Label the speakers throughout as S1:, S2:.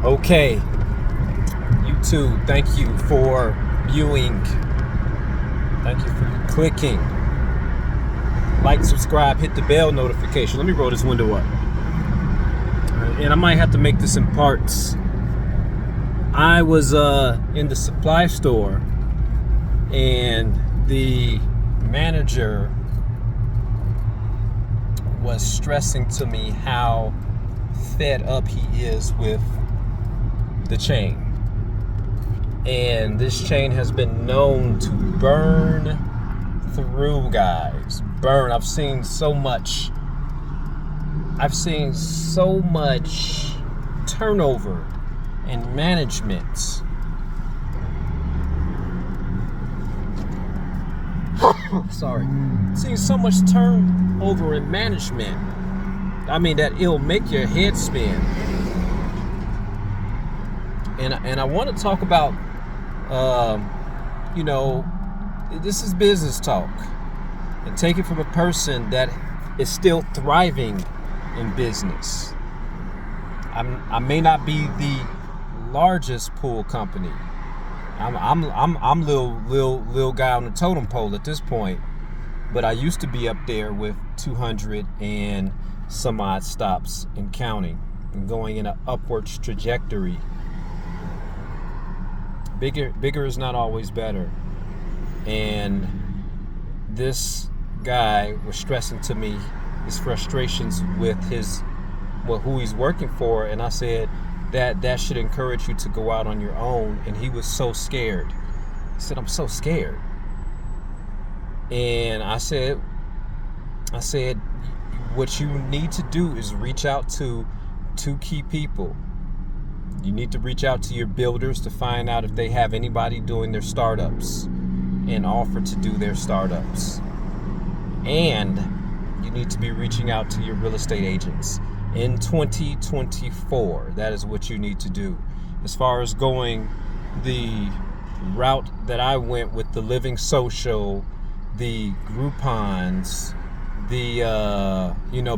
S1: Okay, YouTube, thank you for viewing. Thank you for clicking. Like, subscribe, hit the bell notification. Let me roll this window up. And I might have to make this in parts. I was in the supply store, and the manager was stressing to me how fed up he is with the chain. And this chain has been known to burn through, guys. Burn. I've seen so much turnover in management. Sorry. Seen so much turnover in management. I mean, that it'll make your head spin. And I want to talk about, this is business talk. And take it from a person that is still thriving in business. I may not be the largest pool company. I'm little guy on the totem pole at this point, but I used to be up there with 200 and some odd stops and counting, and going in an upwards trajectory. Bigger is not always better. And this guy was stressing to me his frustrations with who he's working for, and I said that should encourage you to go out on your own. And he was so scared. He said, "I'm so scared." And I said, what you need to do is reach out to two key people. You need to reach out to your builders to find out if they have anybody doing their startups and offer to do their startups. And you need to be reaching out to your real estate agents in 2024. That is what you need to do. As far as going the route that I went with the Living Social, the Groupons,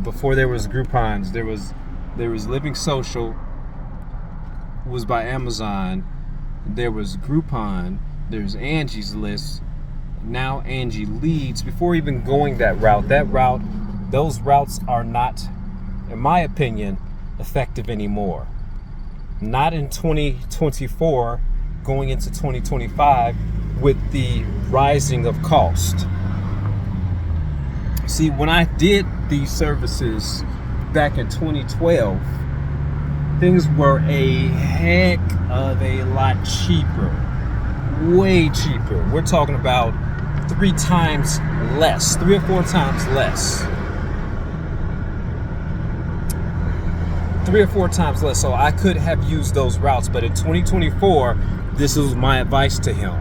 S1: before there was Groupons, there was Living Social, was by Amazon. There was Groupon. There's Angie's List. Now Angie Leads. Before even going that route, those routes are not, in my opinion, effective anymore. Not in 2024, going into 2025 with the rising of cost. See, when I did these services back in 2012, things were a heck of a lot cheaper. Way cheaper. We're talking about 3 or 4 times less. 3 or 4 times less. So I could have used those routes. But in 2024, this was my advice to him.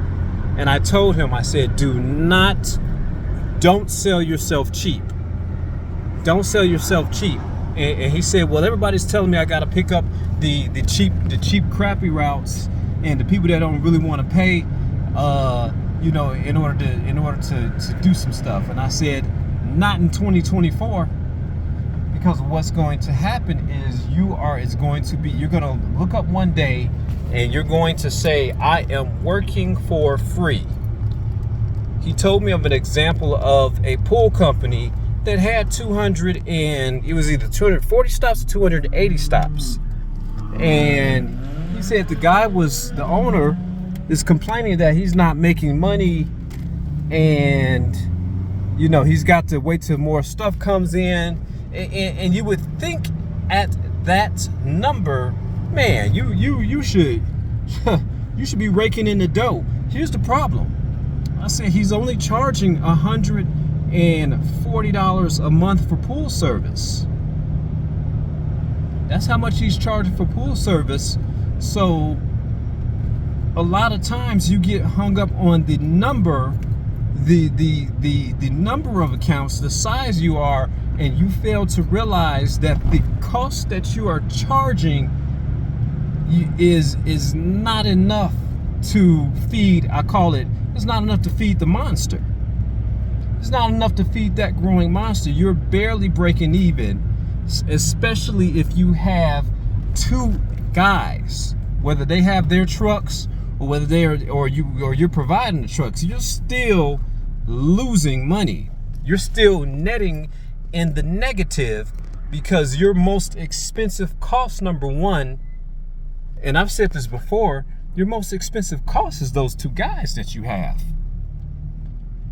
S1: And I told him, I said, don't sell yourself cheap. Don't sell yourself cheap. And he said, well, everybody's telling me I got to pick up the cheap crappy routes, and the people that don't really want to pay, in order to do some stuff. And I said, not in 2024, because what's going to happen is you're going to look up one day and you're going to say, I am working for free. He told me of an example of a pool company that had it was either 240 stops or 280 stops. And he said the owner is complaining that he's not making money, and he's got to wait till more stuff comes in. And you would think at that number, man, you should be raking in the dough. Here's the problem. I said he's only charging $140 a month for pool service. That's how much he's charging for pool service. So a lot of times you get hung up on the number, the number of accounts, the size you are, and you fail to realize that the cost that you are charging is not enough to feed, it's not enough to feed the monster. It's not enough to feed that growing monster. You're barely breaking even, especially if you have two guys, whether they have their trucks or whether you're providing the trucks, you're still losing money. You're still netting in the negative because your most expensive cost, number one, and I've said this before, your most expensive cost is those two guys that you have.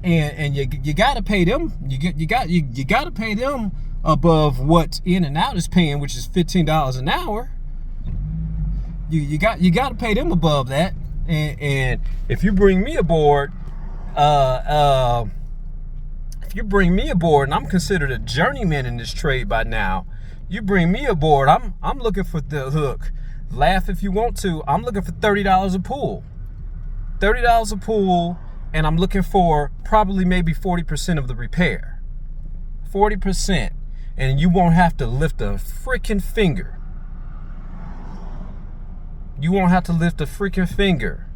S1: And you gotta pay them. You gotta pay them above what In and Out is paying, which is $15 an hour. You gotta pay them above that. And if you bring me aboard, and I'm considered a journeyman in this trade by now, you bring me aboard, I'm looking for the hook. Laugh if you want to. I'm looking for $30 a pool. $30 a pool. And I'm looking for probably maybe 40% of the repair. 40%. And you won't have to lift a freaking finger. You won't have to lift a freaking finger.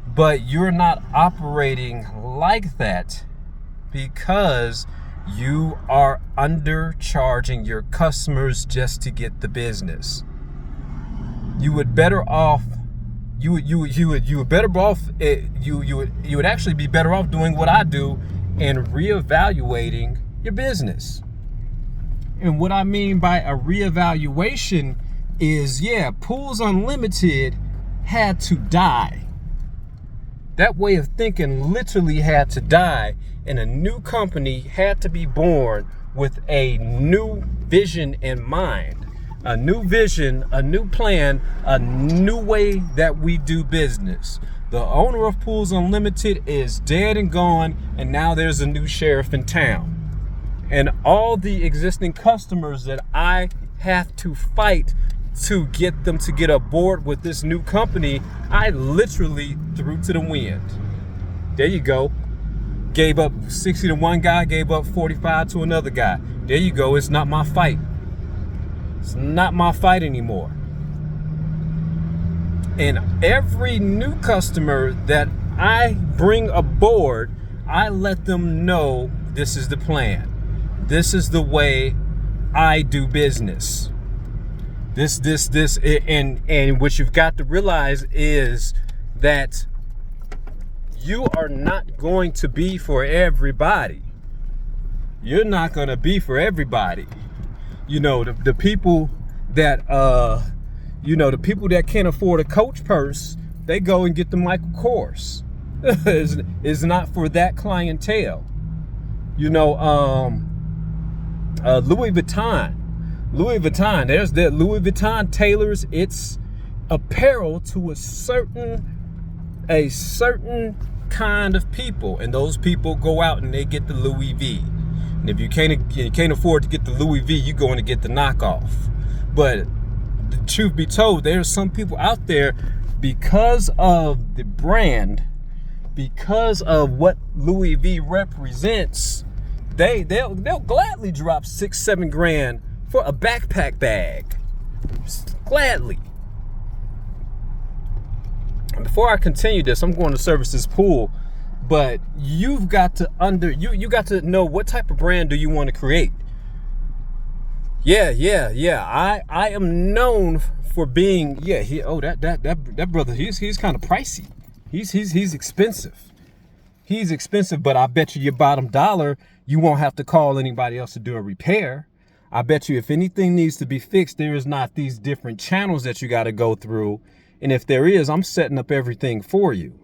S1: But you're not operating like that because you are undercharging your customers just to get the business. You would better off you would actually be better off doing what I do and reevaluating your business. And what I mean by a reevaluation is, Pools Unlimited had to die. That way of thinking literally had to die, and a new company had to be born with a new vision in mind. A new vision, a new plan, a new way that we do business. The owner of Pools Unlimited is dead and gone, and now there's a new sheriff in town. And all the existing customers that I have to fight to get them to get aboard with this new company, I literally threw to the wind. There you go. Gave up 60 to one guy, gave up 45 to another guy. There you go. It's not my fight. It's not my fight anymore. And every new customer that I bring aboard, I let them know this is the plan. This is the way I do business. And what you've got to realize is that you are not going to be for everybody. You're not going to be for everybody. You know, the people that the people that can't afford a Coach purse, they go and get the Michael Kors. It's not for that clientele. You know, Louis Vuitton. There's that Louis Vuitton tailors its apparel to a certain kind of people, and those people go out and they get the Louis V. And if you can't afford to get the Louis V, you're going to get the knockoff. But the truth be told, there's some people out there, because of the brand, because of what Louis V represents, they'll gladly drop $6-7 for a backpack bag. Gladly. And before I continue this, I'm going to service this pool. But you've got to you got to know what type of brand do you want to create. I am known for being that brother, he's kind of pricey. He's expensive. He's expensive, but I bet you your bottom dollar, you won't have to call anybody else to do a repair. I bet you if anything needs to be fixed, there is not these different channels that you got to go through. And if there is, I'm setting up everything for you.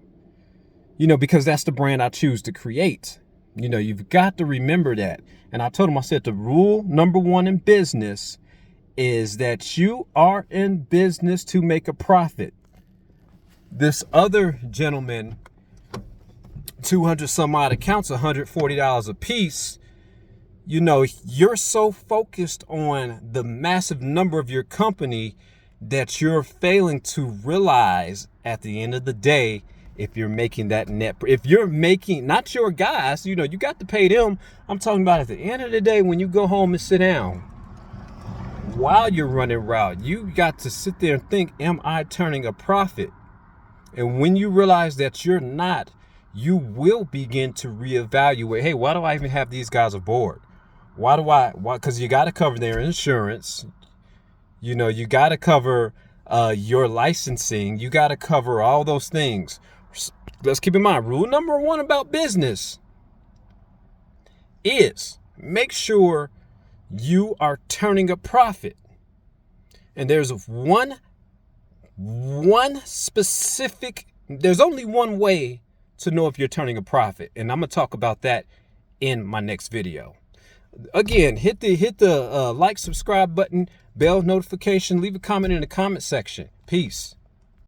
S1: You know, because that's the brand I choose to create. You know, you've got to remember that. And I told him, I said, the rule number one in business is that you are in business to make a profit. This other gentleman, 200 some odd accounts, $140 a piece. You know, you're so focused on the massive number of your company that you're failing to realize at the end of the day, if you're making that net, if you're making, not your guys, you know, you got to pay them. I'm talking about at the end of the day, when you go home and sit down, while you're running route, you got to sit there and think, am I turning a profit? And when you realize that you're not, you will begin to reevaluate. Hey, why do I even have these guys aboard? Why? Because you got to cover their insurance. You know, you got to cover your licensing. You got to cover all those things. Let's keep in mind, rule number 1 about business is make sure you are turning a profit. And there's one specific, there's only one way to know if you're turning a profit. And I'm going to talk about that in my next video. Again, hit the like, subscribe button, bell notification, leave a comment in the comment section. Peace.